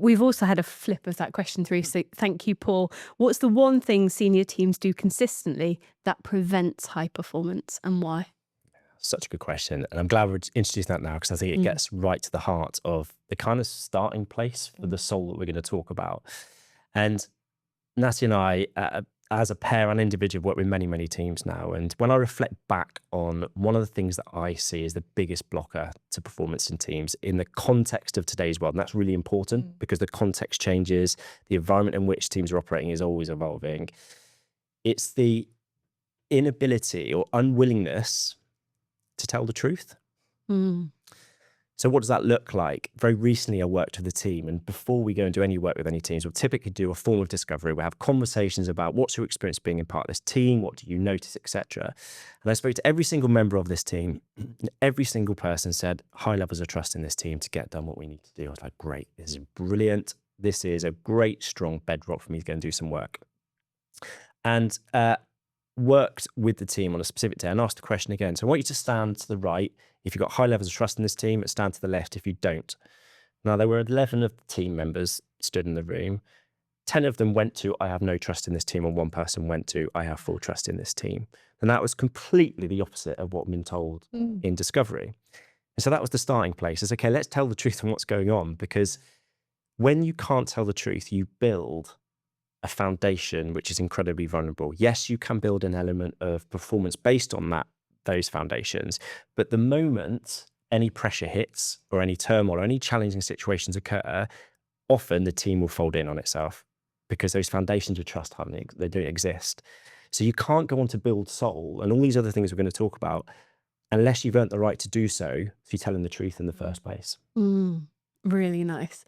We've also had a flip of that question through, so thank you, Paul. What's the one thing senior teams do consistently that prevents high performance, and why? Such a good question. And I'm glad we're introducing that now, because I think it gets right to the heart of the kind of starting place for the soul that we're going to talk about. And Natty and I, as a pair and individual, work with many, many teams now. And when I reflect back on one of the things that I see as the biggest blocker to performance in teams in the context of today's world, and that's really important because the context changes, the environment in which teams are operating is always evolving. It's the inability or unwillingness to tell the truth. So what does that look like? Very recently, I worked with a team, and before we go and do any work with any teams, we'll typically do a form of discovery. We'll have conversations about what's your experience being in part of this team, what do you notice, etc. And I spoke to every single member of this team, and every single person said high levels of trust in this team to get done what we need to do. I was like, great, this is brilliant. This is a great, strong bedrock for me to go and do some work. And worked with the team on a specific day and asked the question again. So I want you to stand to the right if you've got high levels of trust in this team, and stand to the left if you don't. Now, there were 11 of the team members stood in the room. 10 of them went to, I have no trust in this team, and one person went to, I have full trust in this team. And that was completely the opposite of what I've been told in discovery. And so that was the starting place. It's okay, let's tell the truth on what's going on, because when you can't tell the truth, you build a foundation which is incredibly vulnerable. Yes, you can build an element of performance based on those foundations, but the moment any pressure hits or any turmoil or any challenging situations occur, often the team will fold in on itself because those foundations of trust they don't exist. So you can't go on to build soul and all these other things we're going to talk about unless you've earned the right to do so if you're telling the truth in the first place. Really nice.